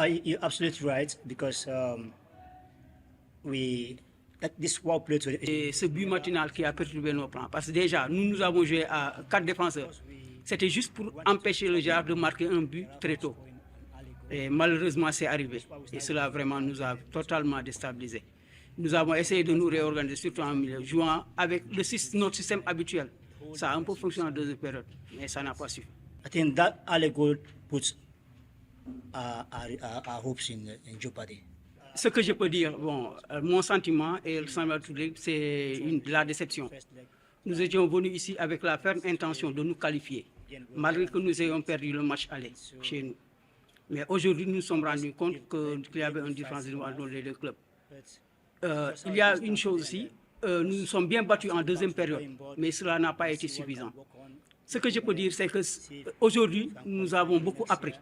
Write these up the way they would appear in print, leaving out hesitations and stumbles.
you're absolutely right because we that this wow play to Et ce but matinal qui a perturbé nos plans. Parce que déjà, nous avons joué à 4 défenseurs. C'était juste pour empêcher le Jaraaf de marquer un but très tôt. Et malheureusement, c'est arrivé. Et cela vraiment nous a totalement déstabilisés. Nous avons essayé de nous réorganiser, surtout en milieu, jouant avec notre système habituel. Ça a un peu fonctionné en deuxième période, mais ça n'a pas suffi. I think that early goal puts our hopes in jeopardy. Ce que je peux dire, bon, mon sentiment et le sentiment de tout le monde, c'est la déception. Nous étions venus ici avec la ferme intention de nous qualifier, malgré que nous ayons perdu le match aller chez nous. Mais aujourd'hui, nous nous sommes rendus compte qu'il y avait une différence entre les deux clubs. Il y a une chose aussi, nous nous sommes bien battus en deuxième période, mais cela n'a pas été suffisant. Ce que je peux dire, c'est qu'aujourd'hui, nous avons beaucoup appris.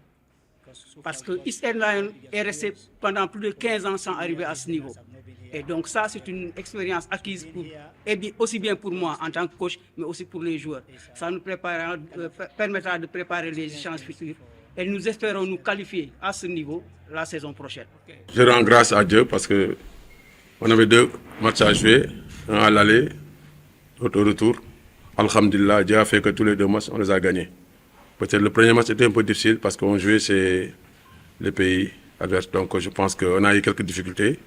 Parce que East End Lions est resté pendant plus de 15 ans sans arriver à ce niveau. Et donc ça, c'est une expérience acquise aussi bien pour moi en tant que coach, mais aussi pour les joueurs. Ça nous permettra de préparer les échanges futurs. Et nous espérons nous qualifier à ce niveau la saison prochaine. Je rends grâce à Dieu parce qu'on avait 2 matchs à jouer, un à l'aller, l'autre au retour. Alhamdulillah, Dieu a fait que tous les 2 matchs, on les a gagnés. Peut-être le premier match était un peu difficile parce qu'on jouait chez les pays adverses. Donc je pense qu'on a eu quelques difficultés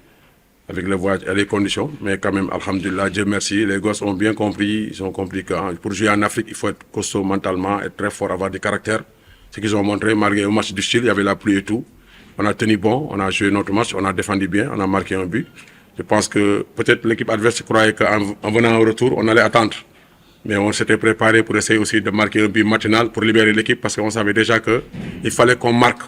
avec le voyage et les conditions. Mais quand même, alhamdulillah, Dieu merci. Les gosses ont bien compris. Ils ont compris que pour jouer en Afrique, il faut être costaud mentalement, être très fort, avoir du caractère. Ce qu'ils ont montré, malgré un match difficile, il y avait la pluie et tout. On a tenu bon, on a joué notre match, on a défendu bien, on a marqué un but. Je pense que peut-être l'équipe adverse croyait qu'en venant au retour, on allait attendre. Mais on s'était préparé pour essayer aussi de marquer un but matinal pour libérer l'équipe parce qu'on savait déjà qu'il fallait qu'on marque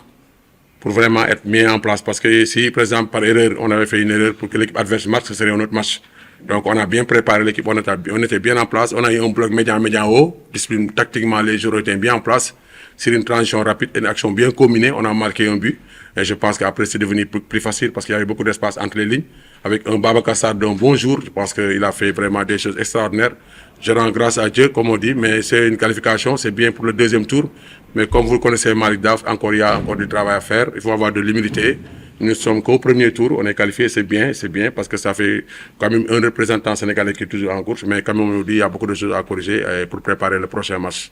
pour vraiment être mis en place. Parce que si, par exemple, par erreur, on avait fait une erreur pour que l'équipe adverse marque, ce serait un autre match. Donc on a bien préparé l'équipe, on était bien en place. On a eu un bloc médian haut. Discipline, tactiquement, les joueurs étaient bien en place. Sur une transition rapide et une action bien combinée, on a marqué un but. Et je pense qu'après, c'est devenu plus facile parce qu'il y avait beaucoup d'espace entre les lignes. Avec un Babacar Sarr d'un bon jour, je pense qu'il a fait vraiment des choses extraordinaires. Je rends grâce à Dieu, comme on dit, mais c'est une qualification, c'est bien pour le deuxième tour. Mais comme vous le connaissez, Malick Daaf, il y a encore du travail à faire. Il faut avoir de l'humilité. Nous ne sommes qu'au premier tour, on est qualifié, c'est bien, parce que ça fait quand même un représentant sénégalais qui est toujours en course. Mais comme on nous dit, il y a beaucoup de choses à corriger pour préparer le prochain match.